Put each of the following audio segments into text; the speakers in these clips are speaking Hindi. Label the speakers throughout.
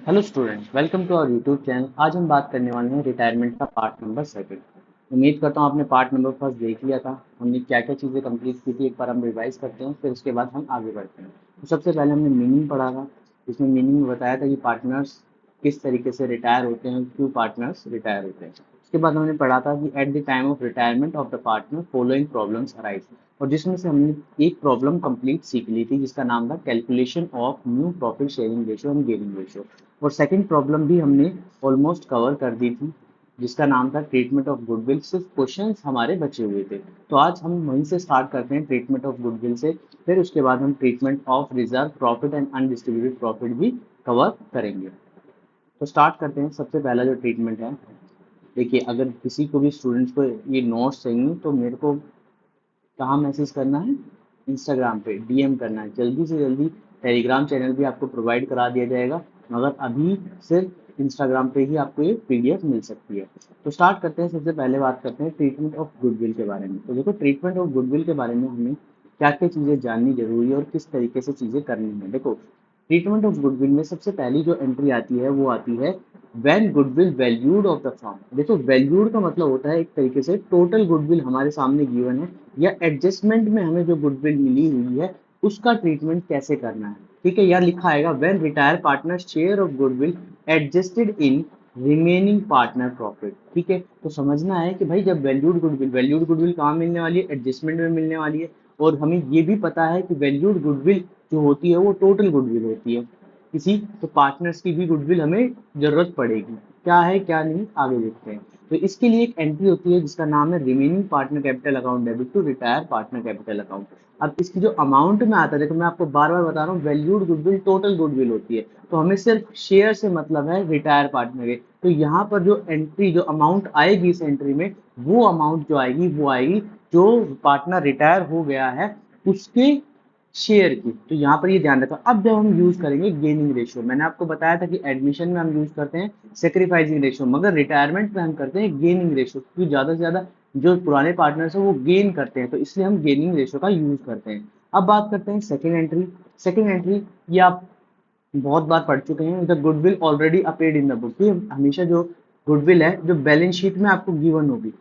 Speaker 1: Hello students, welcome to our YouTube channel. आज हम बात करने वाले हैं रिटायरमेंट का पार्ट नंबर सेकंड। उम्मीद करता हूँ आपने पार्ट नंबर फर्स्ट देख लिया था। हमने क्या क्या चीज़ें कंप्लीट की थी, एक बार हम रिवाइज करते हैं, फिर उसके बाद हम आगे बढ़ते हैं। तो सबसे पहले हमने मीनिंग पढ़ा था। इसमें मीनिंग में बताया था कि पार्टनर्स किस तरीके से रिटायर होते हैं, क्यों पार्टनर्स रिटायर होते हैं। उसके बाद हमने पढ़ा था कि at the time of retirement of the partner following problems arise, और जिसमें से हमने एक प्रॉब्लम कंप्लीट सीख ली थी जिसका नाम था calculation of new profit sharing ratio and gaining ratio. और सेकंड प्रॉब्लम भी हमने ऑलमोस्ट कवर कर दी थी जिसका नाम था ट्रीटमेंट ऑफ गुडविल। सिर्फ क्वेश्चंस हमारे बचे हुए थे, तो आज हम वहीं से स्टार्ट करते हैं, ट्रीटमेंट ऑफ गुडविल से। फिर उसके बाद हम treatment of reserve profit and undistributed profit भी कवर करेंगे। तो स्टार्ट करते हैं। सबसे पहला जो ट्रीटमेंट है, देखिए, अगर किसी को भी स्टूडेंट्स को ये नोट्स चाहिए तो मेरे को कहाँ मैसेज करना है? इंस्टाग्राम पे डीएम करना है। जल्दी से जल्दी टेलीग्राम चैनल भी आपको प्रोवाइड करा दिया जाएगा, मगर अभी सिर्फ इंस्टाग्राम पे ही आपको ये पीडीएफ मिल सकती है। तो स्टार्ट करते हैं। सबसे पहले बात करते हैं ट्रीटमेंट ऑफ गुडविल के बारे में। तो देखो, ट्रीटमेंट ऑफ गुडविल के बारे में हमें क्या क्या चीज़ें जाननी जरूरी है और किस तरीके से चीज़ें करनी है। देखो, ट्रीटमेंट ऑफ गुडविल में सबसे पहली जो एंट्री आती है वो आती है when goodwill valued of the firm. देखो, वैल्यूड का मतलब होता है एक तरीके से टोटल गुडविल हमारे सामने गिवन है या एडजस्टमेंट में हमें जो गुडविल मिली हुई है उसका ट्रीटमेंट कैसे करना है। ठीक है, यहाँ लिखा आएगा when retire partner share of goodwill adjusted in remaining partner profit. ठीक है, तो समझना है कि भाई जब वैल्यूड गुडविल कहाँ मिलने वाली है? एडजस्टमेंट में मिलने वाली है। और हमें ये भी पता है कि वैल्यूड गुडविल जो होती है वो टोटल गुडविल होती है किसी, तो पार्टनर्स की भी गुडविल हमें जरूरत पड़ेगी। क्या है क्या नहीं, आगे देखते हैं। तो इसके लिए एक एंट्री होती है जिसका नाम है remaining partner capital account debit to retire partner capital account. अब इसकी जो अमाउंट में आता है, देखो मैं आपको बार बार बता रहा हूँ, वैल्यूड गुडविल टोटल गुडविल होती है, तो हमें सिर्फ शेयर से मतलब है रिटायर पार्टनर के। तो यहाँ पर जो एंट्री, जो अमाउंट आएगी इस एंट्री में, वो अमाउंट जो आएगी वो आएगी जो पार्टनर रिटायर हो गया है उसके शेयर की। तो यहाँ पर ये ध्यान रखा। अब जब हम यूज करेंगे गेनिंग रेशियो, मैंने आपको बताया था कि एडमिशन में हम यूज करते हैं सेक्रीफाइसिंग रेशियो, मगर रिटायरमेंट में हम करते हैं गेनिंग रेशियो, क्योंकि ज्यादा से ज्यादा जो पुराने पार्टनर्स हैं वो गेन करते हैं, तो इसलिए हम गेनिंग रेशियो का यूज करते हैं। अब बात करते हैं सेकेंड एंट्री। सेकेंड एंट्री ये आप बहुत बार पढ़ चुके हैं, the goodwill already appeared in the book. ये हमेशा जो गुडविल है जो बैलेंस शीट में आपको गिवन होगी,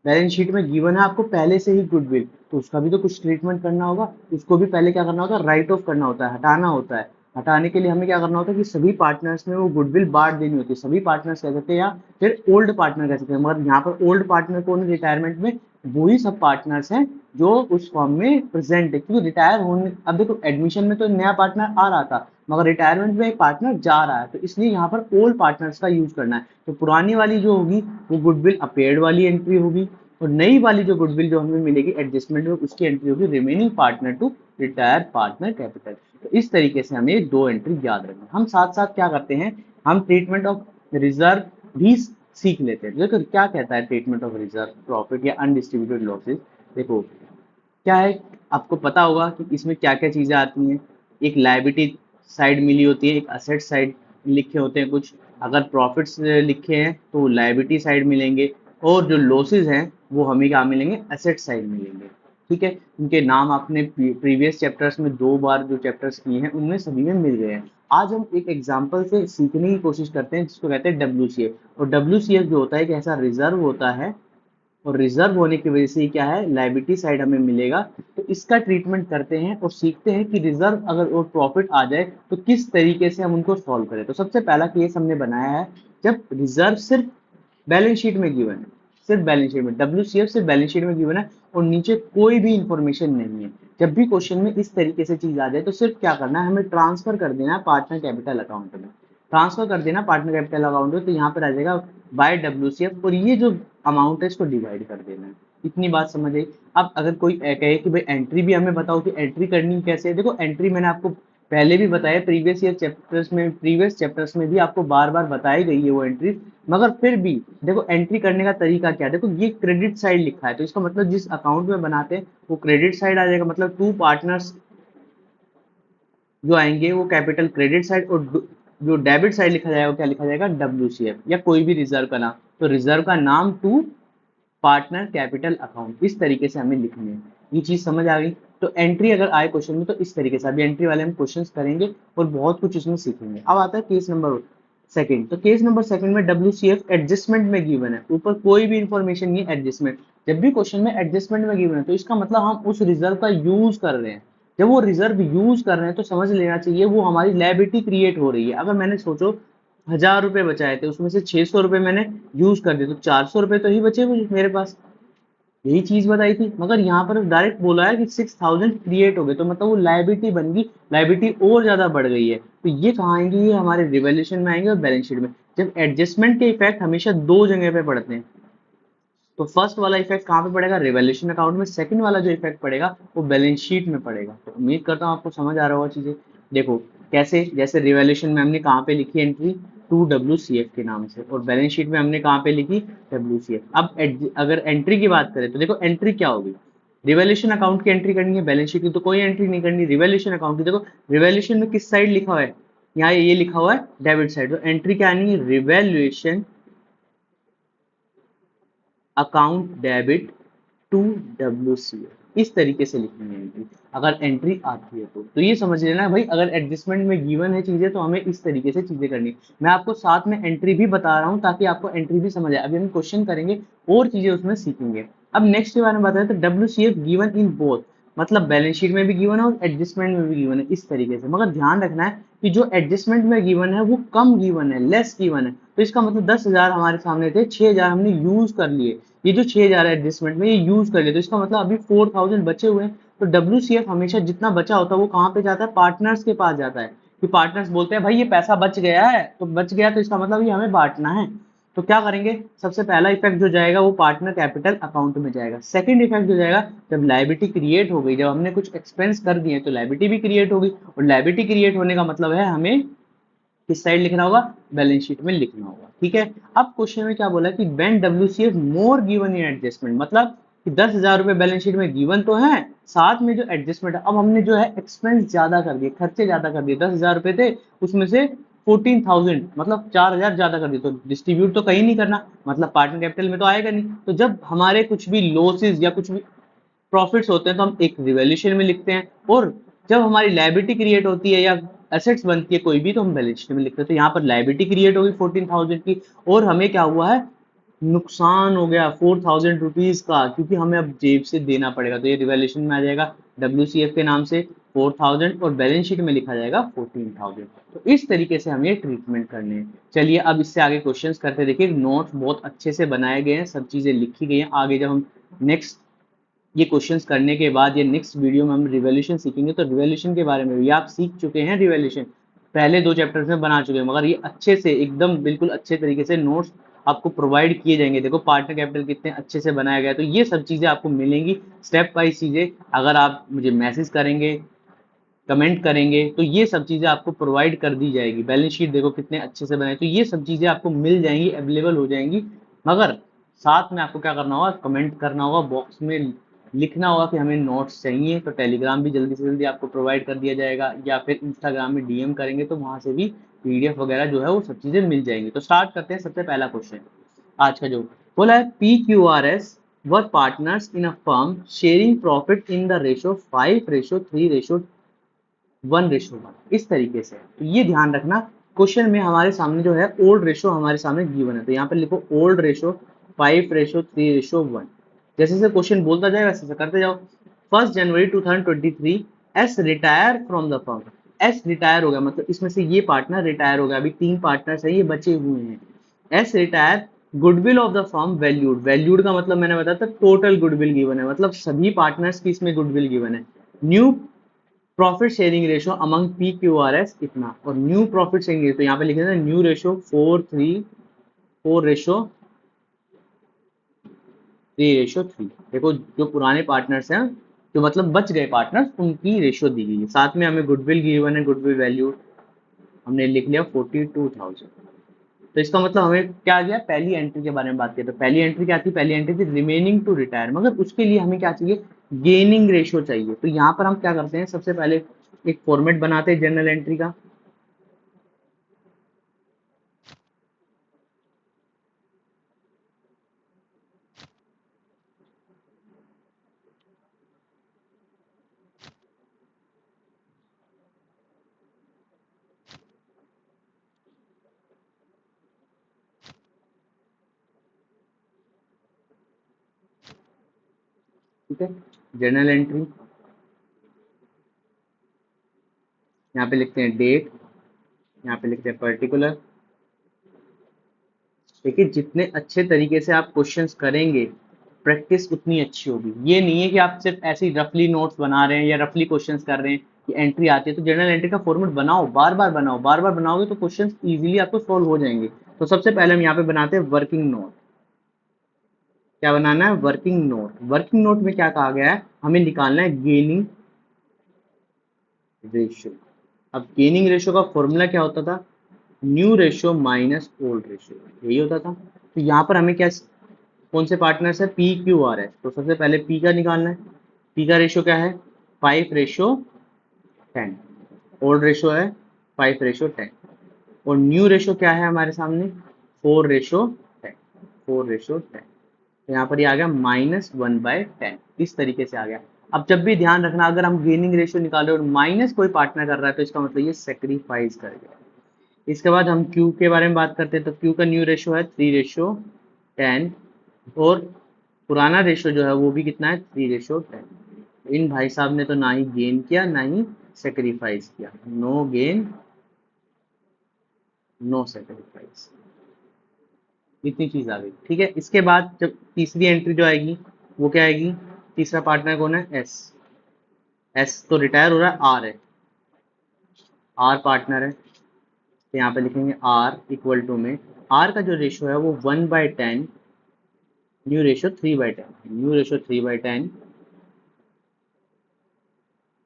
Speaker 1: बैलेंस शीट में गिवन है आपको पहले से ही गुडविल, तो उसका भी तो कुछ ट्रीटमेंट करना होगा। उसको भी पहले क्या करना होता है? राइट ऑफ करना होता है, हटाना होता है। हटाने के लिए हमें क्या करना होता है कि सभी पार्टनर्स में वो गुडविल बांट देनी होती है। सभी पार्टनर्स कह सकते हैं या फिर ओल्ड पार्टनर कह सकते हैं, मगर यहाँ पर ओल्ड पार्टनर कौन है रिटायरमेंट में? वही सब पार्टनर्स हैं जो उस फॉर्म में प्रेजेंट है, क्योंकि रिटायर होने, अब देखो एडमिशन में तो नया पार्टनर आ रहा था, मगर रिटायरमेंट में एक पार्टनर जा रहा है, तो इसलिए यहाँ पर ओल्ड पार्टनर्स का यूज करना है। तो पुरानी वाली जो होगी वो गुडविल अपेयर्ड वाली एंट्री होगी, और नई वाली जो गुडविल जो हमें मिलेगी एडजस्टमेंट में, उसकी एंट्री होगी remaining partner to retire partner capital. तो इस तरीके से हमें दो एंट्री याद रखना। हम साथ साथ क्या करते हैं, हम ट्रीटमेंट ऑफ रिजर्व भी सीख लेते हैं। देखो क्या कहता है ट्रीटमेंट ऑफ रिजर्व प्रॉफिट या अनडिस्ट्रीब्यूटेड लॉसेज। देखो क्या है, आपको पता होगा कि इसमें क्या क्या चीजें आती हैं। एक लायबिलिटी साइड मिली होती है, एक असेट साइड लिखे होते हैं कुछ। अगर प्रॉफिट्स लिखे हैं तो लायबिलिटी साइड मिलेंगे, और जो लॉसेज हैं वो हमें क्या मिलेंगे? एसेट साइड मिलेंगे। ठीक है, उनके नाम आपने प्रीवियस चैप्टर्स में दो बार जो चैप्टर्स किए हैं उनमें सभी में मिल गए हैं। आज हम एक एग्जांपल से सीखने की कोशिश करते हैं जिसको कहते हैं डब्ल्यूसीएफ। और डब्ल्यूसीएफ जो होता है एक ऐसा रिजर्व होता है, और रिजर्व होने की वजह से क्या है, लायबिलिटी साइड हमें मिलेगा। तो इसका ट्रीटमेंट करते हैं और सीखते हैं कि रिजर्व अगर और प्रॉफिट आ जाए तो किस तरीके से हम उनको सॉल्व करें। तो सबसे पहला केस हमने बनाया है जब रिजर्व सिर्फ बैलेंस शीट में गिवन है, सिर्फ बैलेंस शीट में, डब्ल्यूसीएफ सिर्फ बैलेंस शीट में गिवन है और नीचे कोई भी इंफॉर्मेशन नहीं है। जब भी क्वेश्चन में इस तरीके से चीज आ जाए तो सिर्फ क्या करना है, हमें ट्रांसफर कर देना है पार्टनर कैपिटल अकाउंट में। ट्रांसफर कर देना पार्टनर कैपिटल अकाउंट में, तो यहाँ पर आ जाएगा बाय डब्ल्यूसीएफ, और ये जो अमाउंट है इसको डिवाइड कर देना है। इतनी बात समझ आई। अब अगर कोई कहे कि भाई एंट्री भी हमें बताओ कि एंट्री करनी कैसे है, देखो एंट्री मैंने आपको पहले भी बताया, प्रीवियस चैप्टर्स में भी आपको बार बार बताई गई है वो एंट्री, मगर फिर भी देखो एंट्री करने का तरीका क्या है। देखो ये क्रेडिट साइड लिखा है, तो इसका मतलब जिस अकाउंट में बनाते हैं वो क्रेडिट साइड आ जाएगा, मतलब टू पार्टनर्स जो आएंगे वो कैपिटल क्रेडिट साइड, और जो डेबिट साइड लिखा जाएगा वो क्या लिखा जाएगा? डब्ल्यूसीएफ, या कोई भी रिजर्व का नाम, तो रिजर्व का नाम टू पार्टनर कैपिटल अकाउंट। इस तरीके से हमें लिखनी है। ये चीज समझ आ गई? तो एंट्री अगर आए क्वेश्चन में तो इस तरीके से अभी एंट्री वाले हम क्वेश्चंस करेंगे और बहुत कुछ इसमें सीखेंगे। अब आता है केस नंबर सेकंड। तो केस नंबर सेकंड में WCF एडजस्टमेंट में गिवन है, ऊपर कोई भी इंफॉर्मेशन नहीं है एडजस्टमेंट। जब भी क्वेश्चन में एडजस्टमेंट में गिवन है तो इसका मतलब हम उस रिजर्व का यूज कर रहे हैं। जब वो रिजर्व यूज कर रहे हैं तो समझ लेना चाहिए वो हमारी लायबिलिटी क्रिएट हो रही है। अगर मैंने सोचो 1000 रुपए बचाए थे, उसमें से 600 रुपए मैंने यूज कर दिए, तो 400 रुपए तो ही बचे हुए मेरे पास। यही चीज बताई थी, मगर यहाँ पर डायरेक्ट बोला है कि 6000 क्रिएट हो गए, तो मतलब वो लाइबिलिटी बन गई, लाइबिलिटी और ज्यादा बढ़ गई है। तो ये कहाँ आएंगे, ये हमारे रिवैल्यूएशन में आएंगे और बैलेंस शीट में। जब एडजस्टमेंट के इफेक्ट हमेशा दो जगह पे पड़ते हैं, तो फर्स्ट वाला इफेक्ट कहाँ पे पड़ेगा, रिवैल्यूएशन अकाउंट में। सेकंड वाला जो इफेक्ट पड़ेगा वो बैलेंस शीट में पड़ेगा। तो उम्मीद करता हूँ आपको समझ आ रहा होगा चीजें। देखो कैसे, जैसे रिवैल्यूएशन में हमने कहाँ पे लिखी एंट्री, टू WCF के नाम से, और बैलेंस शीट में हमने कहाँ पे लिखी, WCF। अब अगर एंट्री की बात करें तो देखो एंट्री क्या होगी, रिवैल्यूएशन अकाउंट की एंट्री करनी है, बैलेंस शीट की तो कोई एंट्री नहीं करनी। रिवैल्यूएशन अकाउंट की देखो, रिवैल्यूएशन में किस साइड लिखा हुआ है, यहाँ ये लिखा हुआ है डेबिट साइड, तो एंट्री क्या आनी है, revaluation account debit to WCF, इस तरीके से लिखनी है एंट्री, अगर एंट्री आती है तो ये समझ लेना भाई, अगर एडजस्टमेंट में गिवन है चीजें तो हमें इस तरीके से चीजें करनी है। मैं आपको साथ में एंट्री भी बता रहा हूँ ताकि आपको एंट्री भी समझ आए। अभी हम क्वेश्चन करेंगे और चीजें उसमें सीखेंगे। अब नेक्स्ट के बारे में बताएं तो WCF गिवन इन बोथ, मतलब बैलेंस शीट में भी गिवन है और एडजस्टमेंट में भी गिवन है, इस तरीके से। मगर ध्यान रखना है कि जो एडजस्टमेंट में गिवन है वो कम गिवन है, लेस गिवन है। तो इसका मतलब 10,000 हमारे सामने थे, 6,000 हमने यूज कर लिए। ये जो 6,000 है एडजस्टमेंट में, ये यूज कर लिए, तो इसका मतलब अभी 4,000 बचे हुए हैं। तो WCF हमेशा जितना बचा होता है वो कहाँ पे जाता है, पार्टनर्स के पास जाता है। कि पार्टनर्स बोलते हैं भाई ये पैसा बच गया है, तो बच गया तो इसका मतलब ये हमें बांटना है। तो क्या करेंगे, सबसे पहला इफेक्ट जो जाएगा वो पार्टनर कैपिटल अकाउंट में जाएगा। सेकंड इफेक्ट जो जाएगा, जब लायबिलिटी क्रिएट हो गई, जब हमने कुछ एक्सपेंस कर दिए तो लायबिलिटी भी क्रिएट होगी, और लायबिलिटी क्रिएट होने का मतलब है हमें किस साइड लिखना होगा, बैलेंस शीट में लिखना होगा। ठीक है। अब क्वेश्चन में क्या बोला कि when WCF more given in adjustment, मतलब कि 10,000 रुपए बैलेंस शीट में गिवन तो है, साथ में जो एडजस्टमेंट है, अब हमने जो है एक्सपेंस ज्यादा कर दिए, खर्चे ज्यादा कर दिए। 10,000 रुपए थे, उसमें से 14,000 मतलब 4,000 ज्यादा कर दिए, तो डिस्ट्रीब्यूट तो कहीं नहीं करना, मतलब पार्टनर कैपिटल में तो आएगा नहीं। तो जब हमारे कुछ भी लॉसेज या कुछ भी प्रॉफिट्स होते हैं तो हम एक रिवैल्यूएशन में लिखते हैं, और जब हमारी लायबिलिटी क्रिएट होती है या एसेट्स बनती है कोई भी तो हम बैलेंस शीट में लिखते हैं। तो यहाँ पर लायबिलिटी क्रिएट होगी 14,000 की, और हमें क्या हुआ है, नुकसान हो गया 4,000 रुपीज का, क्योंकि हमें अब जेब से देना पड़ेगा। तो ये रिवैल्यूएशन में आ जाएगा WCF के नाम से 4,000, और बैलेंस शीट में लिखा जाएगा 14,000। तो इस तरीके से हमें ट्रीटमेंट करने हैं। चलिए अब इससे आगे क्वेश्चंस करते हैं। देखिए नोट्स बहुत अच्छे से बनाए गए हैं, सब चीजें लिखी गई हैं। आगे जब हम नेक्स्ट ये क्वेश्चंस करने के बाद ये नेक्स्ट वीडियो में हम रिवॉल्यूशन सीखेंगे, तो रिवॉल्यूशन के बारे में भी आप सीख चुके हैं, रिवॉल्यूशन पहले 2 चैप्टर्स में बना चुके हैं, मगर ये अच्छे से एकदम बिल्कुल अच्छे तरीके से नोट्स आपको प्रोवाइड किए जाएंगे। देखो पार्टनर कैपिटल कितने अच्छे से बनाया गया है, तो ये सब चीजें आपको मिलेंगी स्टेप बाय चीजें। अगर आप मुझे मैसेज करेंगे, कमेंट करेंगे, तो ये सब चीजें आपको प्रोवाइड कर दी जाएगी। बैलेंस शीट देखो कितने अच्छे से बनाए, तो ये सब चीजें आपको मिल जाएंगी, अवेलेबल हो जाएंगी। मगर साथ में आपको क्या करना होगा, कमेंट करना होगा, बॉक्स में लिखना होगा कि हमें नोट्स चाहिए। तो टेलीग्राम भी जल्दी से जल्दी आपको प्रोवाइड कर दिया जाएगा, या फिर इंस्टाग्राम में DM करेंगे तो वहां से भी PDF वगैरह जो है वो सब चीजें मिल जाएंगी। तो स्टार्ट करते हैं। सबसे पहला क्वेश्चन आज का जो बोला है, PQRS were partners in a firm sharing profit in the ratio 5:3:1, इस तरीके से। तो ये ध्यान रखना, क्वेश्चन में हमारे सामने जो है ओल्ड रेशो हमारे सामने गिवन है, तो यहाँ पे लिखो ओल्ड रेशो 5:3:1। जैसे जैसे क्वेश्चन बोलता जाए वैसे करते जाओ। 1 जनवरी 2023 S retire from the firm, S retire हो गया, मतलब इसमें से ये पार्टनर रिटायर हो गया, अभी 3 पार्टनर्स है ये बचे हुए हैं। S retire, goodwill of the firm valued, valued का मतलब मैंने बताया था टोटल गुडविल गिवन है, मतलब सभी पार्टनर्स की इसमें गुडविल गिवन है। New profit sharing ratio among PQRS इतना, और न्यू प्रॉफिट शेयरिंग रेशो यहाँ पे लिखे थे न्यू रेशो 4:3:3:3। देखो जो पुराने पार्टनर्स हैं, जो मतलब बच गए पार्टनर्स, उनकी रेशो दी गई है। साथ में हमें गुडविल गिवन है, गुडविल वैल्यू हमने लिख लिया 42,000। तो इसका मतलब हमें क्या गया, पहली एंट्री के बारे में बात करें तो पहली एंट्री क्या थी, पहली एंट्री थी रिमेनिंग टू रिटायर, मगर उसके लिए हमें क्या चाहिए, गेनिंग रेशियो चाहिए। तो यहाँ पर हम क्या करते हैं, सबसे पहले एक फॉर्मेट बनाते हैं जर्नल एंट्री का। ठीक है। जर्नल एंट्री, यहाँ पे लिखते हैं डेट, यहाँ पे लिखते हैं पर्टिकुलर। देखिए जितने अच्छे तरीके से आप क्वेश्चंस करेंगे प्रैक्टिस उतनी अच्छी होगी। ये नहीं है कि आप सिर्फ ऐसे ही रफली नोट्स बना रहे हैं या रफली क्वेश्चंस कर रहे हैं कि एंट्री आती है तो जर्नल एंट्री का फॉर्मेट बनाओ, बार बार बनाओ, बार बार बनाओगे तो क्वेश्चंस इजीली आपको सॉल्व हो जाएंगे। तो सबसे पहले हम यहाँ पे बनाते हैं वर्किंग नोट। क्या बनाना है? Working note. वर्किंग नोट में क्या कहा गया है? हमें निकालना है गेनिंग रेशियो। अब गेनिंग रेशियो का फॉर्मूला क्या होता था? New ratio minus old ratio, यही होता था। तो यहाँ पर हमें क्या, कौन से पार्टनर्स है? पी क्यू आर है। तो सबसे पहले पी का निकालना है। पी का रेशियो क्या है? 5:10। ओल्ड रेशियो है 5:10। और न्यू रेशियो क्या है हमारे सामने? 4:10। 4:10। तो यहाँ पर ये आ गया -1/10। इस तरीके से आ गया। अब जब भी ध्यान रखना, अगर हम गेनिंग रेशियो निकाले और माइनस कोई पार्टनर कर रहा है तो इसका मतलब ये सेक्रीफाइस कर गया। इसके बाद हम Q के बारे में बात करते हैं। तो Q का न्यू रेशियो है 3:10 और पुराना रेशियो जो है वो भी कितना है? 3:10। इन भाई साहब ने तो ना ही गेन किया ना ही सेक्रीफाइस किया। नो गेन नो सेक्रीफाइस, इतनी चीज आ गई। ठीक है। इसके बाद जब तीसरी एंट्री जो आएगी वो क्या आएगी? तीसरा पार्टनर कौन है? एस। एस तो रिटायर हो रहा है, आर है, आर पार्टनर है। तो यहाँ पे लिखेंगे आर इक्वल टू में, आर का जो रेशियो है वो 1/10, न्यू रेशियो 3/10, न्यू रेशियो 3/10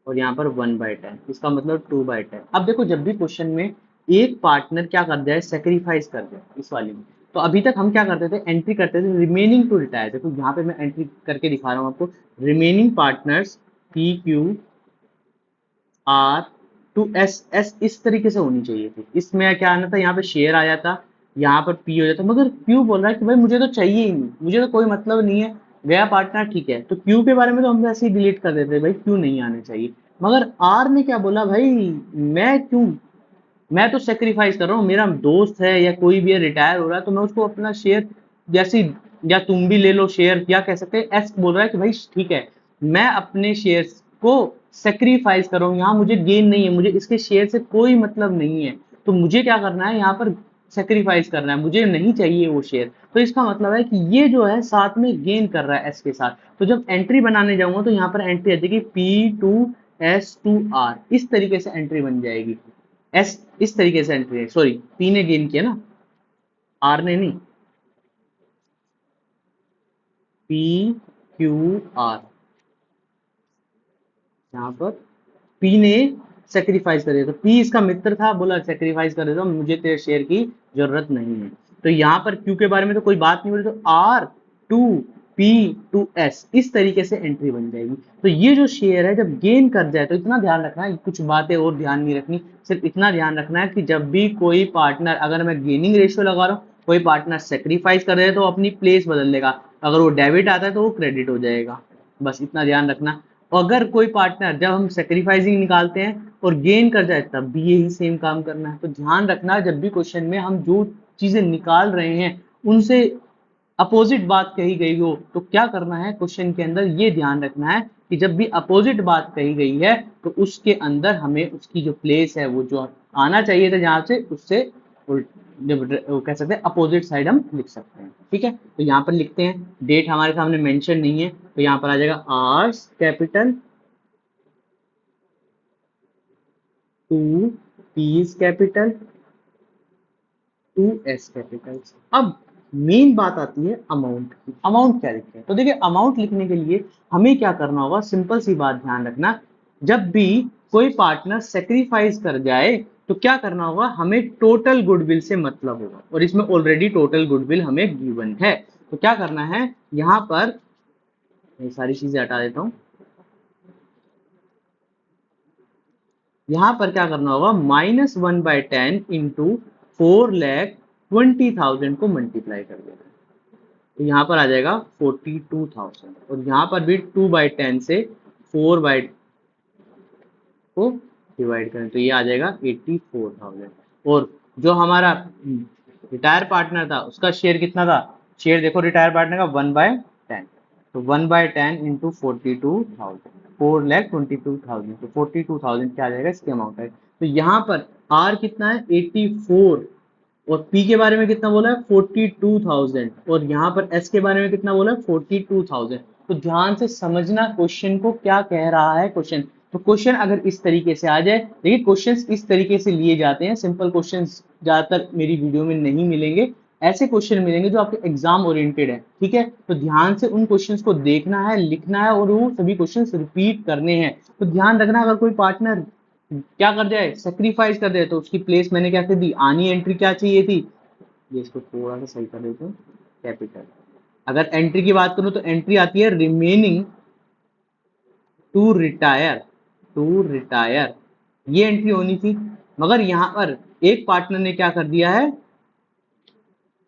Speaker 1: और यहाँ पर 1/10, इसका मतलब 2/10। अब देखो जब भी क्वेश्चन में एक पार्टनर क्या कर जाए? सेक्रीफाइस कर जाए इस वाली में। तो अभी तक हम क्या करते थे? एंट्री करते थे रिमेनिंग टू रिटायर। देखो यहाँ पे मैं एंट्री करके दिखा रहा हूँ आपको। Remaining partners P Q R to S. S इस तरीके से होनी चाहिए थी। इसमें क्या आना था? यहाँ पे शेयर आ जाता, यहाँ पर पी हो जाता। मगर क्यू बोल रहा है कि भाई मुझे तो चाहिए ही नहीं, मुझे तो कोई मतलब नहीं है, गया पार्टनर ठीक है। तो क्यू के बारे में तो हम ऐसे ही डिलीट कर देते भाई, क्यू नहीं आने चाहिए। मगर आर ने क्या बोला? भाई मैं क्यों, मैं तो सेक्रीफाइस कर रहा हूँ, मेरा दोस्त है या कोई भी है रिटायर हो रहा है तो मैं उसको अपना शेयर जैसे, या तुम भी ले लो शेयर, क्या कह सकते हैं। एस बोल रहा है कि भाई ठीक है, मैं अपने शेयर को सेक्रीफाइस कर रहा हूँ, यहाँ मुझे गेन नहीं है, मुझे इसके शेयर से कोई मतलब नहीं है, तो मुझे क्या करना है? यहाँ पर सेक्रीफाइस करना है, मुझे नहीं चाहिए वो शेयर। तो इसका मतलब है कि ये जो है साथ में गेन कर रहा है एस के साथ। तो जब एंट्री बनाने जाऊंगा तो यहाँ पर एंट्री आ जाएगी P2S2R, इस तरीके से एंट्री बन जाएगी। एस इस तरीके से एंट्री है, सॉरी पी ने गेन किया ना, आर ने नहीं। P Q R, यहाँ पर पी ने सेक्रीफाइस कर दिया। तो पी इसका मित्र था, बोला सेक्रीफाइस कर देता हूँ, मुझे तेरे शेयर की जरूरत नहीं है। तो यहाँ पर क्यू के बारे में तो कोई बात नहीं हो रही, तो R to P to S, इस तरीके से एंट्री बन जाएगी। तो ये जो शेयर है जब गेन कर जाए तो इतना ध्यान रखना है, कुछ बातें और ध्यान नहीं रखनी, सिर्फ इतना ध्यान रखना है कि जब भी कोई पार्टनर, अगर मैं गेनिंग रेशियो लगा रहा हूँ, कोई पार्टनर सेक्रीफाइस कर रहे हैं तो अपनी प्लेस बदल लेगा, अगर वो डेबिट आता है तो वो क्रेडिट हो जाएगा। बस इतना ध्यान रखना। अगर कोई पार्टनर, जब हम सेक्रीफाइसिंग निकालते हैं और गेन कर जाए तब भी यही सेम काम करना है। तो ध्यान रखना जब भी क्वेश्चन में हम जो चीजें निकाल रहे हैं उनसे अपोजिट बात कही गई हो तो क्या करना है? क्वेश्चन के अंदर ये ध्यान रखना है कि जब भी अपोजिट बात कही गई है तो उसके अंदर हमें उसकी जो प्लेस है, वो जो आना चाहिए था जहां से, उससे वो कह सकते हैं अपोजिट साइड हम लिख सकते हैं। ठीक है। तो यहाँ पर लिखते हैं, डेट हमारे सामने मेंशन नहीं है तो यहाँ पर आ जाएगा R's capital to P's capital to S capital. अब मेन बात आती है अमाउंट की। अमाउंट क्या लिखते हैं? तो देखिए अमाउंट लिखने के लिए हमें क्या करना होगा? सिंपल सी बात ध्यान रखना, जब भी कोई पार्टनर सेक्रीफाइस कर जाए तो क्या करना होगा? हमें टोटल गुडविल से मतलब होगा, और इसमें ऑलरेडी टोटल गुडविल हमें गिवन है। तो क्या करना है? यहाँ पर ये सारी चीजें हटा देता हूँ। यहाँ पर क्या करना होगा? -1/10 इंटू 4,20,000 को मल्टीप्लाई कर देना। तो यहाँ पर आ जाएगा 42,000, और यहाँ पर भी 2/10 से 4 को डिवाइड करें तो ये आ जाएगा 84,000। और जो हमारा रिटायर पार्टनर था उसका शेयर कितना था? शेयर देखो रिटायर पार्टनर का 1/10। तो 1/10 इंटू 42,000, 4,22,000, तो 42,000 क्या आ जाएगा, इसके अमाउंट है। तो यहाँ पर आर कितना है 84, और पी के बारे में कितना बोला है 42,000, और यहाँ पर एस के बारे में कितना बोला है 42,000। तो ध्यान से समझना क्वेश्चन को क्या कह रहा है क्वेश्चन। तो क्वेश्चन अगर इस तरीके से आ जाए, देखिए क्वेश्चंस इस तरीके से लिए जाते हैं, सिंपल क्वेश्चंस ज्यादातर मेरी वीडियो में नहीं मिलेंगे, ऐसे क्वेश्चन मिलेंगे जो आपके एग्जाम ओरिएंटेड है, ठीक है। तो ध्यान से उन क्वेश्चंस को देखना है, लिखना है, और वो सभी क्वेश्चंस रिपीट करने हैं। तो ध्यान रखना, अगर कोई पार्टनर क्या कर जाए, सेक्रीफाइस कर दे, तो उसकी प्लेस मैंने क्या कर दी, आनी एंट्री क्या चाहिए थी, ये इसको थोड़ा सा सही कर देते हैं, कैपिटल। अगर एंट्री की बात करूं तो एंट्री आती है remaining to retire, to retire, ये एंट्री होनी थी। मगर यहां पर एक पार्टनर ने क्या कर दिया है,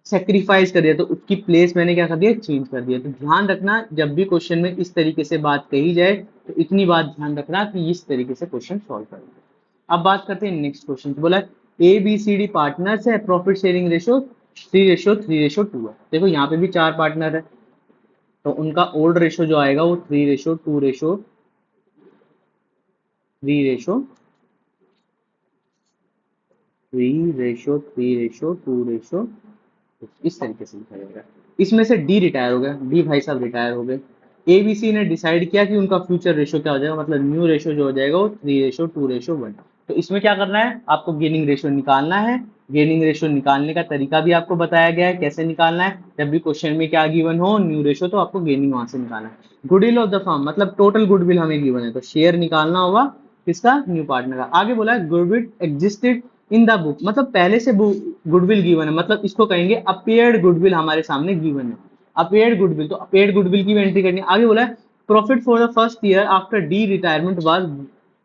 Speaker 1: सेक्रीफाइस कर दिया, तो उसकी प्लेस मैंने क्या कर दिया, चेंज कर दिया। तो ध्यान रखना, जब भी क्वेश्चन में इस तरीके से बात कही जाए तो इतनी बात ध्यान रखना कि इस तरीके से क्वेश्चन सॉल्व करेंगे। अब बात करते हैं नेक्स्ट क्वेश्चन। तो बोला A B C D partners है, प्रॉफिट शेयरिंग रेशो 3:3:2 है। देखो यहाँ पे भी 4 पार्टनर है, तो उनका ओल्ड रेशो जो आएगा वो 3:3:2, इस तरीके से लिखा जाएगा। इसमें से डी रिटायर हो गया, डी भाई साहब रिटायर हो गए। एबीसी ने डिसाइड किया कि उनका फ्यूचर रेशो क्या हो जाएगा, मतलब न्यू रेशो जो हो जाएगा वो 3:2:1। तो इसमें क्या करना है, आपको गेनिंग रेशो निकालना है। गेनिंग रेशो निकालने का तरीका भी आपको बताया गया है कैसे निकालना है। जब भी क्वेश्चन में क्या गिवन हो न्यू रेशो, तो आपको गेनिंग वहां से निकालना है। गुडविल ऑफ द फर्म, मतलब टोटल गुडविल हमें गिवन है, तो शेयर निकालना होगा किसका, न्यू पार्टनर का। आगे बोला है goodwill existed in the book, मतलब पहले से गुडविल गिवन है, मतलब इसको कहेंगे अपेयर्ड गुडविल हमारे सामने गिवन है। अपेयर्ड गुडविल, तो अपेयर्ड गुडविल की भी एंट्री करनी है। आगे बोला है profit for the first year after D retirement was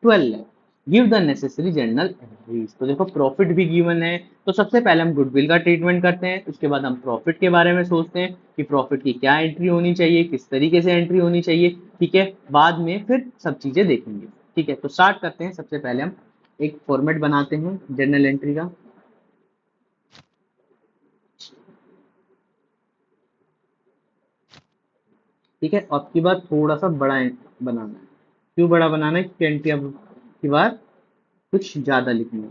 Speaker 1: 12 lakh, give the necessary journal entries. तो देखो प्रॉफिट भी गिवन है, तो सबसे पहले हम गुडविल का ट्रीटमेंट करते हैं, उसके बाद हम प्रॉफिट के बारे में सोचते हैं कि प्रॉफिट की क्या एंट्री होनी चाहिए, किस तरीके से एंट्री होनी चाहिए, ठीक है। बाद में फिर सब चीजें देखेंगे, ठीक है। तो स्टार्ट करते हैं, सबसे पहले हम एक फॉर्मेट बनाते हैं जर्नल एंट्री का। ठीक है, अब की बार थोड़ा सा बड़ा बनाना है। क्यों बड़ा बनाना है, क्योंकि एंट्री अब की बार कुछ ज्यादा लिखनी है।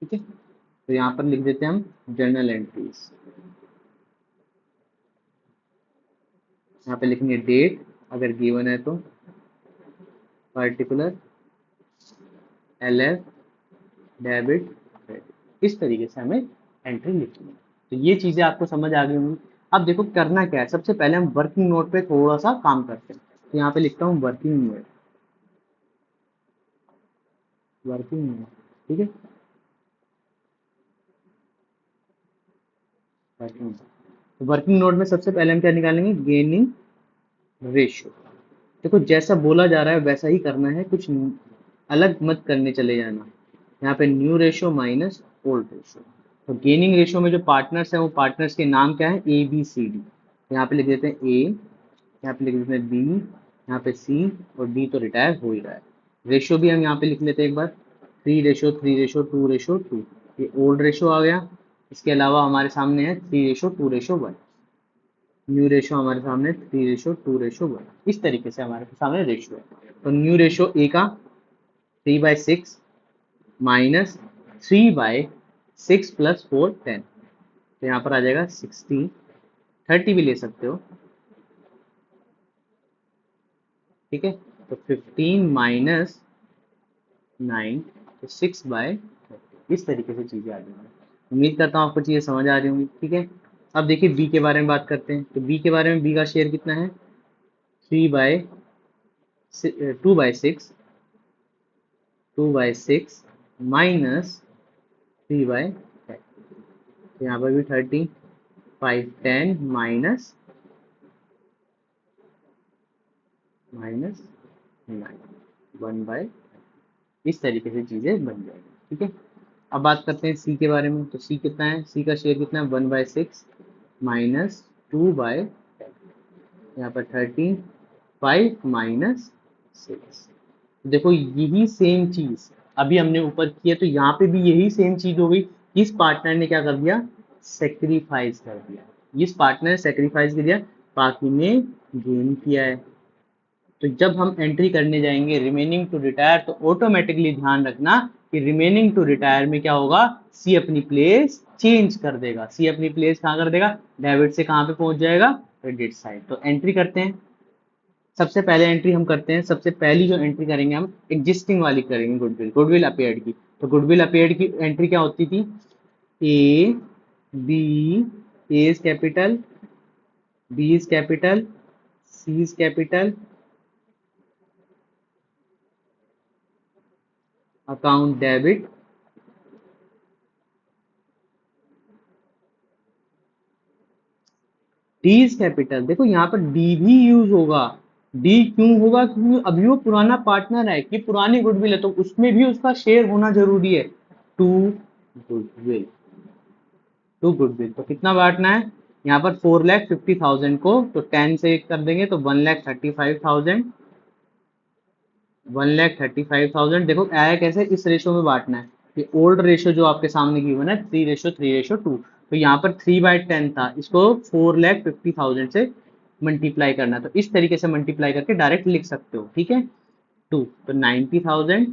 Speaker 1: ठीक है, तो यहाँ पर लिख देते हैं हम जर्नल एंट्रीज। यहाँ पे लिखेंगे डेट अगर गिवन है तो, पर्टिकुलर, एलएफ, डेबिट, क्रेडिट, इस तरीके से हमें एंट्री लिखनी है। तो ये चीजें आपको समझ आ गई होंगी। अब देखो करना क्या है, सबसे पहले हम वर्किंग नोट पे थोड़ा सा काम करते हैं। तो यहाँ पे लिखता हूँ वर्किंग नोट, वर्किंग नोट, ठीक है। वर्किंग नोट, वर्किंग नोट में सबसे पहले हम क्या निकालेंगे, गेनिंग रेशियो। देखो जैसा बोला जा रहा है वैसा ही करना है, कुछ अलग मत करने चले जाना। यहाँ पे new ratio minus old ratio. तो गेनिंग रेशियो में जो पार्टनर्स हैं वो पार्टनर्स के नाम क्या है, ए बी सी डी। यहाँ पे लिख देते हैं ए, यहाँ पे लिख देते हैं बी, यहाँ पे सी, और डी तो रिटायर हो ही रहा है। रेशियो भी हम यहाँ पे लिख लेते हैं एक बार, 3:3:2:2, ये ओल्ड रेशियो आ गया। इसके अलावा हमारे सामने है 3:2:1। न्यू रेशो हमारे सामने 3:2:1, इस तरीके से हमारे सामने रेशो है। तो न्यू रेशो ए का 3/6 माइनस 3/6 प्लस 4 10, तो यहाँ पर आ जाएगा 60, 30 भी ले सकते हो, ठीक है। तो 15 माइनस 9, तो 6/30, इस तरीके से चीजें आ जाएंगी। उम्मीद करता हूँ आपको चीजें समझ आ रही होंगी, ठीक है। अब देखिए बी के बारे में बात करते हैं। तो बी के बारे में, बी का शेयर कितना है, 2/6, 2/6 माइनस 3/10, तो यहाँ पर भी 30, 5 10 माइनस 9, 1/, इस तरीके से चीजें बन जाएगी, ठीक है। अब बात करते हैं सी के बारे में। तो सी कितना है, सी का शेयर कितना है, 1/6 माइनस 2/10, यहाँ पर 30, 5 माइनस 6। देखो यही सेम चीज अभी हमने ऊपर की है, तो यहाँ पे भी यही सेम चीज हो गई। इस पार्टनर ने क्या कर दिया, सेक्रीफाइस कर दिया। इस पार्टनर ने सेक्रीफाइस कर दिया, बाकी ने गेन किया है। तो जब हम एंट्री करने जाएंगे रिमेनिंग टू रिटायर, तो ऑटोमेटिकली ध्यान रखना कि रिमेनिंग टू रिटायर में क्या होगा, सी अपनी प्लेस चेंज कर देगा। सी अपनी प्लेस कहाँ कर देगा, डेबिट से कहाँ पे पहुंच जाएगा, क्रेडिट साइड। तो एंट्री करते हैं। सबसे पहले एंट्री हम करते हैं, सबसे पहली जो एंट्री करेंगे हम एग्जिस्टिंग वाली करेंगे, गुडविल अपेयर्ड की। तो गुडविल अपेयर्ड की एंट्री क्या होती थी, A B, A is capital, B is capital, C is capital, account debit, D is capital. देखो यहाँ पर डी भी यूज होगा। डी क्यों होगा, क्योंकि अभी वो पुराना पार्टनर है, कि पुरानी गुडविल है, तो उसमें भी उसका शेयर होना जरूरी है। टू गुडविल, टू गुडविल तो कितना बांटना है, यहाँ पर 4,50,000 को तो 10 से कर देंगे तो 1,35,000, 1,35,000। देखो आया कैसे, इस रेशो में बांटना है। ये ओल्ड रेशो जो आपके सामने गिवन है 3:3:2, तो यहाँ पर 3/10 था, इसको 4,50,000 से मल्टीप्लाई करना है। तो इस तरीके से मल्टीप्लाई करके डायरेक्ट लिख सकते हो, ठीक है। टू तो 90,000,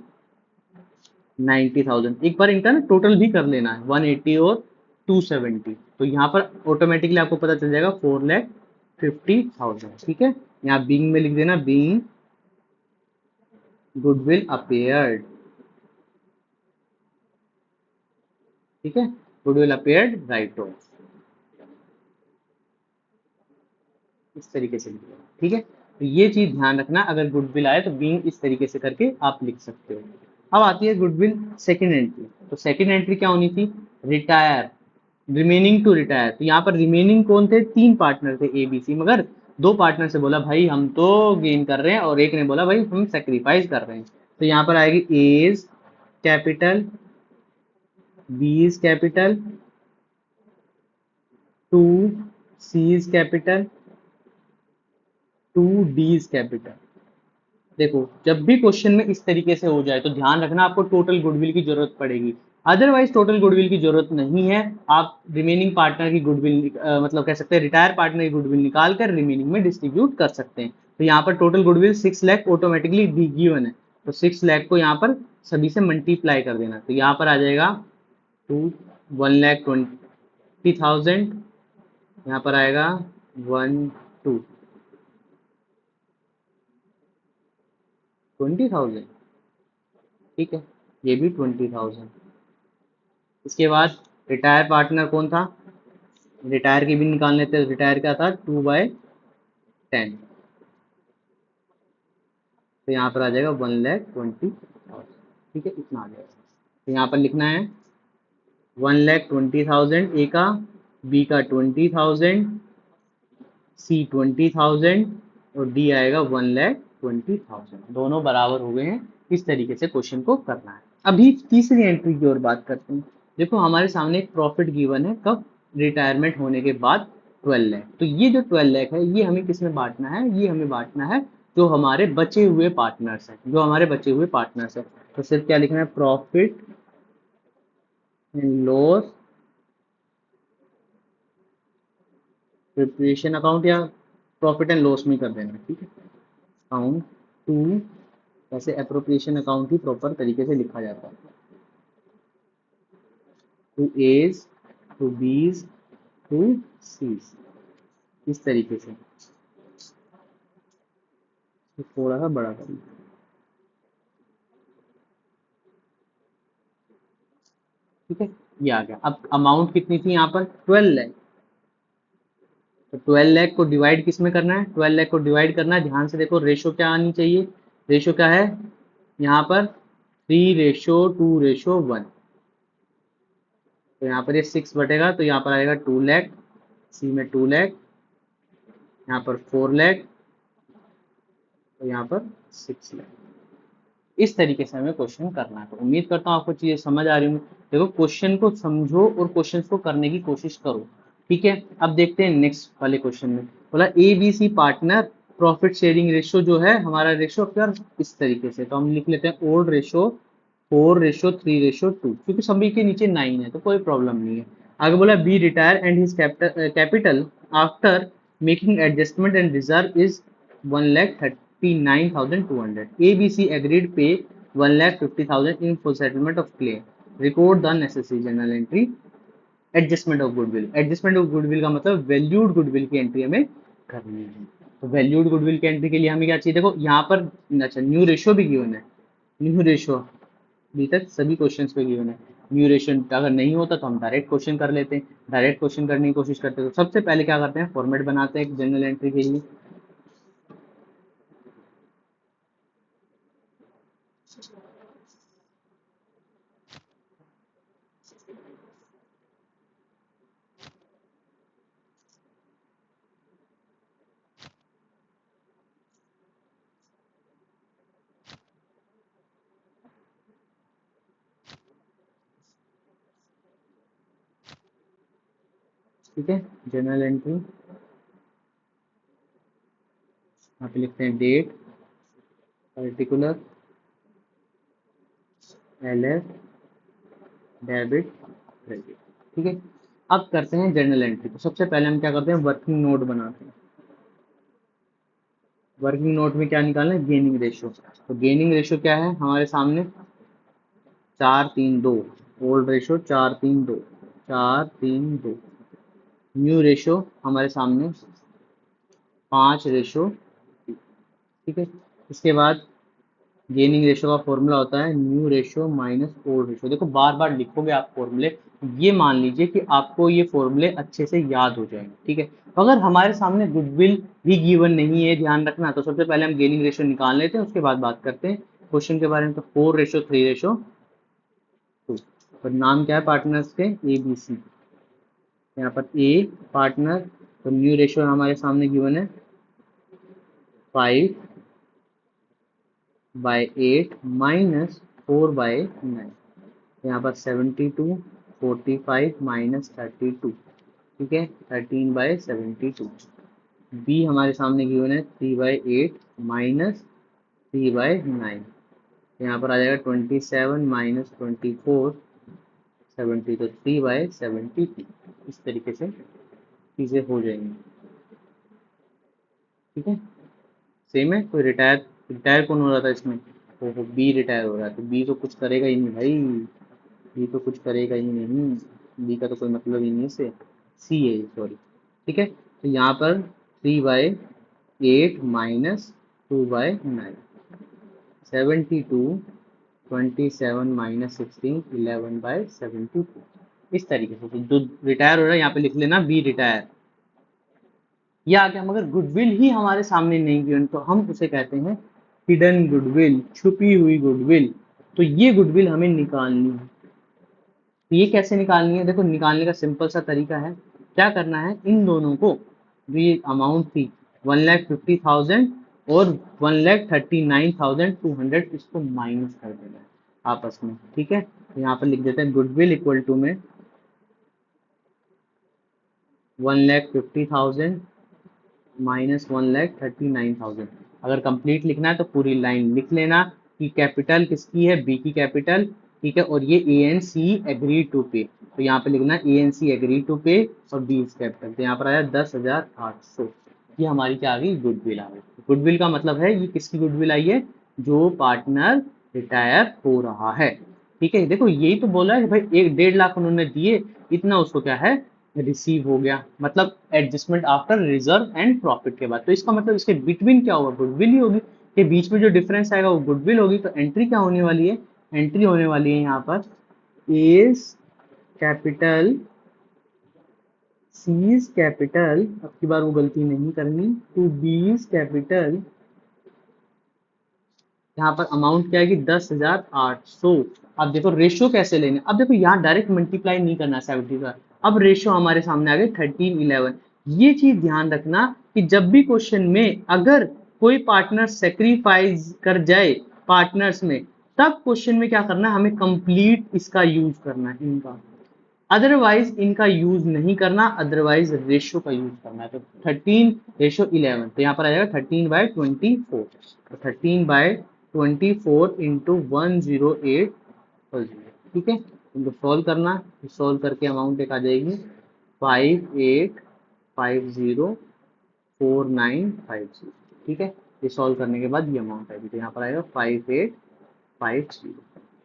Speaker 1: 90,000। एक बार इनका ना टोटल भी कर लेना है, 180 और 270। तो यहाँ पर ऑटोमेटिकली आपको पता चल जाएगा 4,50,000, ठीक है। यहाँ बीइंग में लिख देना, बीइंग गुडविल अपेयर्ड, ठीक है, गुडविल अपेयर्ड राइट ऑफ, इस तरीके से लिखना, ठीक है। तो ये चीज ध्यान रखना, अगर गुडविल आए तो बीइंग इस तरीके से करके आप लिख सकते हो। अब आती है गुडविल सेकंड एंट्री। तो सेकंड एंट्री क्या होनी थी, रिटायर, रिमेनिंग टू रिटायर। तो यहाँ पर रिमेनिंग कौन थे, तीन पार्टनर थे ए बी सी, मगर दो पार्टनर से बोला भाई हम तो गेन कर रहे हैं, और एक ने बोला भाई हम सेक्रीफाइस कर रहे हैं। तो यहाँ पर आएगी A is capital, B is capital, two C is capital, two D is capital. देखो जब भी क्वेश्चन में इस तरीके से हो जाए तो ध्यान रखना आपको टोटल गुडविल की जरूरत पड़ेगी, अदरवाइज टोटल गुडविल की जरूरत नहीं है। आप रिमेनिंग पार्टनर की गुडविल मतलब कह सकते हैं रिटायर पार्टनर की गुडविल निकाल कर रिमेनिंग में डिस्ट्रीब्यूट कर सकते हैं। तो यहाँ पर total goodwill 6 lakh automatically given है, तो 6 लाख को यहाँ पर सभी से मल्टीप्लाई कर देना। तो यहाँ पर आ जाएगा 1,20,000, यहाँ पर आएगा 1,20,000, ठीक है, ये भी 20,000। इसके बाद रिटायर पार्टनर कौन था, रिटायर की भी निकाल लेते हैं। रिटायर क्या था, 2/10, तो यहाँ पर आ जाएगा 1,20,000, ठीक है, इतना आ जाएगा। तो यहाँ पर लिखना है 1,20,000 ए का, बी का 20,000, सी 20,000 और डी आएगा 1,20,000। दोनों बराबर हो गए हैं, इस तरीके से क्वेश्चन को करना है। अभी तीसरी एंट्री की ओर बात करते हैं। देखो हमारे सामने एक प्रॉफिट गिवन है, कब, रिटायरमेंट होने के बाद 12 लाख। तो ये जो 12 लाख है ये हमें किस में बांटना है, ये हमें बांटना है जो हमारे बचे हुए पार्टनर्स हैं, जो हमारे बचे हुए पार्टनर्स हैं। तो सिर्फ क्या लिखना है, profit and loss preparation account, या प्रॉफिट एंड लॉस में कर देना, ठीक है, अकाउंट टू, ऐसे अप्रोप्रिएशन अकाउंट ही प्रॉपर तरीके से लिखा जाता है, टू एज, टू बीज, टू सीज, इस तरीके से। थोड़ा सा बड़ा करिए, ठीक है, ये आ गया। अब अमाउंट कितनी थी यहाँ पर, 12 लाख। तो 12 लाख को डिवाइड किस में करना है, 12 लाख को डिवाइड करना है, ध्यान से देखो रेशो क्या आनी चाहिए, रेशो क्या है यहाँ पर, 3:2:1। तो यहाँ पर ये 6 बटेगा, तो यहाँ पर आएगा 2 लाख, सी में 2 लाख, यहाँ पर 4 लाख, तो यहाँ पर 6 लाख। इस तरीके से हमें क्वेश्चन करना है। तो उम्मीद करता हूँ आपको चीजें समझ आ रही हूँ। देखो क्वेश्चन को समझो और क्वेश्चन को करने की कोशिश करो, ठीक है। अब देखते हैं नेक्स्ट वाले क्वेश्चन में, बोला A B C partner profit sharing ratio जो है हमारा रेशो फिर इस तरीके से, तो हम लिख लेते हैं ओल्ड रेशो 4:3:2, क्योंकि सभी के नीचे 9 है तो कोई प्रॉब्लम नहीं है। आगे बोला B retire and his capital after making adjustment and reserve is 1,39,200। A B C agreed pay 1,50,000 in full settlement of claim, record the necessary general entry adjustment of goodwill. Adjustment of goodwill का मतलब वैल्यूड गुडविल की एंट्री हमें करनी है। तो वैल्यूड गुडविल की एंट्री के लिए हमें क्या चाहिए, देखो यहाँ पर अच्छा न्यू रेशियो भी गिवन है। न्यू रेशियो अभी तक सभी क्वेश्चंस पे गिवन है। न्यू रेशियो अगर नहीं होता तो हम डायरेक्ट क्वेश्चन कर लेते हैं, डायरेक्ट क्वेश्चन करने की कोशिश करते हैं। तो सबसे पहले क्या करते हैं, फॉर्मेट बनाते हैं जनरल एंट्री के लिए। ठीक है, जनरल एंट्री यहाँ पे लिखते हैं date, particular, LF, debit, credit. ठीक है, अब करते हैं जनरल एंट्री। तो सबसे पहले हम क्या करते हैं, वर्किंग नोट बनाते हैं। वर्किंग नोट में क्या निकालना है, गेनिंग रेशियो। तो गेनिंग रेशियो क्या है हमारे सामने, 4:3:2। Old ratio 4:3:2, 4:3:2। न्यू रेशियो हमारे सामने 5:2। ठीक है, इसके बाद गेनिंग रेशियो का फॉर्मूला होता है new ratio minus old ratio. देखो बार बार लिखोगे आप फॉर्मूले, ये मान लीजिए कि आपको ये फॉर्मूले अच्छे से याद हो जाएंगे। ठीक है, तो अगर हमारे सामने गुडविल भी गिवन नहीं है, ध्यान रखना, तो सबसे पहले हम गेनिंग रेशियो निकाल लेते हैं, उसके बाद बात करते हैं क्वेश्चन के बारे में। तो 4:3:2। और नाम क्या है पार्टनर्स के, ए बी सी। यहाँ पर ए पार्टनर, तो न्यू रेशियो हमारे सामने गिवन है 5/8 माइनस 4/9। यहाँ पर 72, 45 माइनस 32। ठीक है, 13/72। बी हमारे सामने गिवन है 3/8 माइनस 3/9। यहाँ पर आ जाएगा 27 माइनस 24, 70, तो 3/72। इस तरीके से चीज़ें हो जाएंगी। ठीक है, सेम है। कोई रिटायर, रिटायर कौन हो रहा था इसमें, वो बी रिटायर हो रहा है, तो बी तो कुछ करेगा ही नहीं भाई, बी तो कुछ करेगा ही नहीं, बी का तो कोई मतलब ही नहीं है इससे, सी है, सॉरी। ठीक है, तो यहाँ पर 3/8 माइनस 2/9, 72, 27 माइनस 16, 11/72। इस तरीके से तो जो रिटायर हो रहा है यहाँ पे लिख लेना बी रिटायर। या आगे हम अगर गुडविल ही हमारे सामने नहीं गिवन तो हम उसे कहते हैं हिडन गुडविल, छुपी हुई गुडविल। तो ये गुडविल हमें निकालनी है। तो ये कैसे निकालनी है, देखो निकालने का सिंपल सा तरीका है। क्या करना है, इन दोनों को, जो ये अमाउंट थी 1,50,000 और 1,39,200, इसको माइनस कर देना है आपस में। ठीक है, तो यहाँ पर लिख देते हैं गुडविल इक्वल टू में 1,50,000 माइनस 1,39,000। अगर कंप्लीट लिखना है तो पूरी लाइन लिख लेना कि कैपिटल किसकी है, बी की कैपिटल। ठीक है, और ये A N C agree to पे, तो यहाँ पे लिखना A N C agree to पे और बी इज कैपिटल। तो यहाँ पर आया 10,800। ये हमारी क्या आ गई, गुडविल आ गई। गुडविल का मतलब है ये किसकी गुडविल आई है, जो पार्टनर रिटायर हो रहा है। ठीक है, देखो यही तो बोला है कि भाई 1.5 लाख उन्होंने दिए, इतना उसको क्या है, रिसीव हो गया, मतलब adjustment after reserve and profit के बाद। तो इसका मतलब इसके बिटवीन क्या होगा, गुडविल ही होगी, के बीच में जो डिफरेंस आएगा वो गुडविल होगी। तो एंट्री क्या होने वाली है, एंट्री होने वाली है यहाँ पर एज कैपिटल, सीज कैपिटल, अब की बार वो गलती नहीं करनी, टू बीज कैपिटल। यहाँ पर अमाउंट क्या है कि 10,800। अब देखो रेशियो कैसे लेने, अब देखो यहाँ डायरेक्ट मल्टीप्लाई नहीं करना 70 का, अब रेशियो हमारे सामने आ गए 13:11। ये चीज ध्यान रखना कि जब भी क्वेश्चन में अगर कोई पार्टनर सेक्रीफाइस कर जाए पार्टनर्स में, तब क्वेश्चन में क्या करना है, हमें कंप्लीट इसका यूज करना है, इनका। अदरवाइज इनका यूज नहीं करना, अदरवाइज रेशियो का यूज करना है। तो 13:11, तो यहाँ पर आ जाएगा 13/24, तो 13/24 इंटू 108, ठीक है। इनको सॉल्व करना, सॉल्व करके अमाउंट एक आ जाएगी 58504950, ठीक है। ये सॉल्व करने के बाद ये अमाउंट आएगी, तो यहाँ पर आएगा 5850,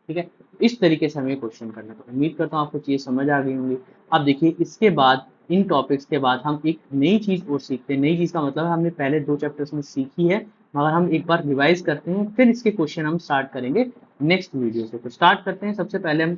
Speaker 1: ठीक है। इस तरीके से हमें क्वेश्चन करना है। उम्मीद करता हूँ आपको चीज़ समझ आ गई होंगी। अब देखिए इसके बाद, इन टॉपिक्स के बाद हम एक नई चीज़ और सीखते हैं। नई चीज़ का मतलब है हमने पहले 2 चैप्टर्स में सीखी है, मगर हम एक बार रिवाइज करते हैं, फिर इसके क्वेश्चन हम स्टार्ट करेंगे नेक्स्ट वीडियो से। तो स्टार्ट करते हैं। सबसे पहले हम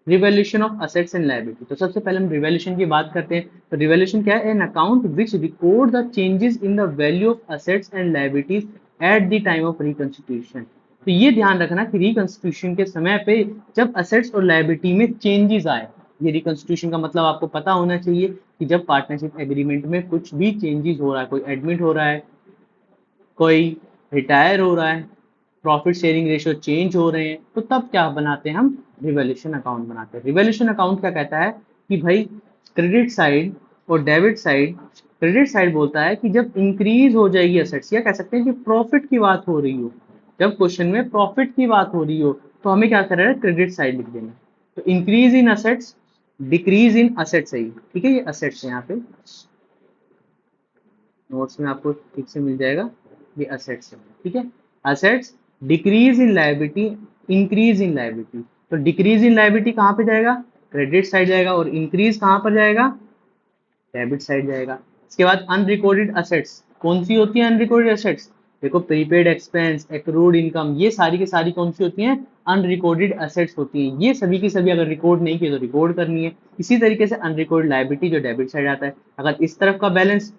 Speaker 1: revaluation of assets and liability. तो सबसे पहले हम रिवैल्यूएशन की बात करते हैं। तो रिवैल्यूएशन क्या है? An account which record the changes in the value of assets and liabilities at the time of reconstitution. तो ये ध्यान रखना कि रिकंस्टिट्यूशन के समय पे जब असेट्स और लायबिलिटी में चेंजेस आए, ये रिकंस्टिट्यूशन का मतलब आपको पता होना चाहिए कि जब पार्टनरशिप एग्रीमेंट में कुछ भी चेंजेस हो रहा है, कोई एडमिट हो रहा है, कोई रिटायर हो रहा है, प्रॉफिट शेयरिंग रेशियो चेंज हो रहे हैं, तो तब क्या बनाते हैं? हम रिवैल्यूएशन अकाउंट बनाते हैं। रिवैल्यूएशन अकाउंट क्या कहता है कि भाई क्रेडिट साइड और डेबिट साइड, क्रेडिट साइड बोलता है कि जब इंक्रीज हो जाएगी असेट्स, या कह सकते हैं कि प्रॉफिट की बात हो रही हो, जब क्वेश्चन में प्रॉफिट की बात हो रही हो, तो हमें क्या करना है? क्रेडिट साइड लिख देना। तो increase in assets, decrease in assets है, ठीक है। ये असेट्स है, यहाँ पे नोट्स में आपको ठीक से मिल जाएगा, ये असेट्स है, ठीक है। Assets, decrease in liability, increase in liability. तो डिक्रीज इन लायबिलिटी कहाँ पे जाएगा? क्रेडिट साइड जाएगा, और इंक्रीज कहाँ पर जाएगा? डेबिट साइड जाएगा। इसके बाद अनरिकॉर्डेड असेट्स, कौन सी होती है अनरिकॉर्डेड असेट्स? देखो प्रीपेड एक्सपेंस, एक्रूड इनकम, ये सारी की सारी कौन सी होती हैं? अनरिकॉर्डेड असेट्स होती हैं। ये सभी की सभी अगर रिकॉर्ड नहीं किए तो रिकॉर्ड करनी है। इसी तरीके से अनरिकॉर्डेड लायबिलिटी जो डेबिट साइड आता है, अगर इस तरफ का बैलेंस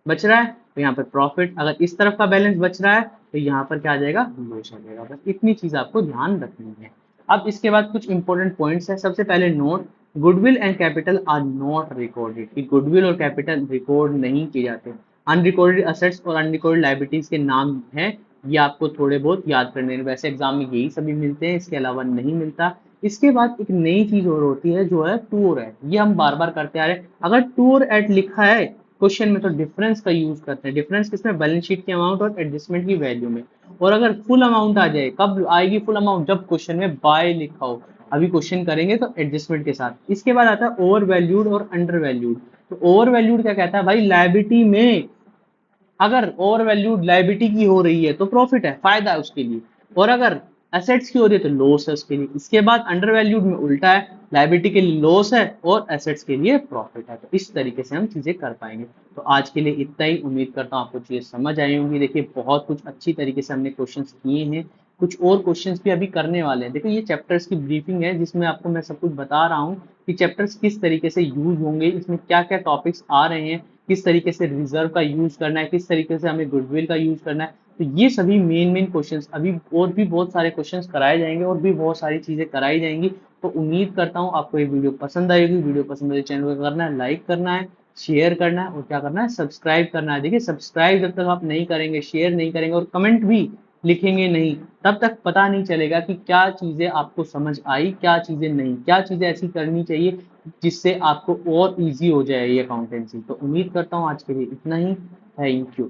Speaker 1: बच रहा है तो यहाँ पर प्रॉफिट, अगर इस तरफ का बैलेंस बच रहा है तो यहाँ पर क्या आ जाएगा? लॉस आ जाएगा। बस इतनी चीज आपको ध्यान रखनी है। अब इसके बाद कुछ इंपॉर्टेंट पॉइंट्स है। सबसे पहले note, goodwill and capital R not recorded, कि गुडविल और कैपिटल रिकॉर्ड नहीं किए जाते। अनरिकॉर्डेड असेट्स और अनरिकॉर्डेड लायबिलिटीज के नाम है, ये आपको थोड़े बहुत याद करने हैं। वैसे एग्जाम में यही सभी मिलते हैं, इसके अलावा नहीं मिलता। इसके बाद एक नई चीज और होती है जो है टू और एट। ये हम बार बार करते आ रहे हैं। अगर टू और एट लिखा है क्वेश्चन में तो डिफरेंस का यूज करते हैं। डिफरेंस किसमें? बैलेंस शीट के अमाउंट और एडजस्टमेंट की वैल्यू में। और अगर फुल अमाउंट आ जाए, कब आएगी फुल अमाउंट? जब क्वेश्चन में बाय लिखा हो। अभी क्वेश्चन करेंगे तो एडजस्टमेंट के साथ। इसके बाद आता है ओवर वैल्यूड और अंडर वैल्यूड। तो ओवर वैल्यूड क्या कहता है भाई? लायबिलिटी में अगर ओवर वैल्यूड लायबिलिटी की हो रही है तो प्रॉफिट है, फायदा है उसके लिए, और अगर एसेट्स की हो रही है तो लॉस है उसके लिए। इसके बाद अंडर वैल्यूड में उल्टा है, लायबिलिटी के लिए लॉस है और एसेट्स के लिए प्रॉफिट है। तो इस तरीके से हम चीजें कर पाएंगे। तो आज के लिए इतना ही। उम्मीद करता हूँ आपको चीजें समझ आई होंगी। देखिए बहुत कुछ अच्छी तरीके से हमने क्वेश्चंस किए हैं, कुछ और क्वेश्चंस भी अभी करने वाले हैं। देखो ये चैप्टर्स की ब्रीफिंग है जिसमें आपको मैं सब कुछ बता रहा हूँ कि चैप्टर्स किस तरीके से यूज होंगे, इसमें क्या क्या टॉपिक्स आ रहे हैं, किस तरीके से रिजर्व का यूज करना है, किस तरीके से हमें गुडविल का यूज करना है। तो ये सभी मेन क्वेश्चंस, अभी और भी बहुत सारे क्वेश्चंस कराए जाएंगे और भी बहुत सारी चीजें कराई जाएंगी। तो उम्मीद करता हूँ आपको ये वीडियो पसंद आएगी। वीडियो पसंद आए चैनल को करना है लाइक करना है, शेयर करना है, और क्या करना है? सब्सक्राइब करना है। देखिए सब्सक्राइब जब तक आप नहीं करेंगे, शेयर नहीं करेंगे और कमेंट भी लिखेंगे नहीं, तब तक पता नहीं चलेगा कि क्या चीजें आपको समझ आई, क्या चीजें नहीं, क्या चीजें ऐसी करनी चाहिए जिससे आपको और इजी हो जाए ये अकाउंटेंसी। तो उम्मीद करता हूँ आज के लिए इतना ही। Thank you.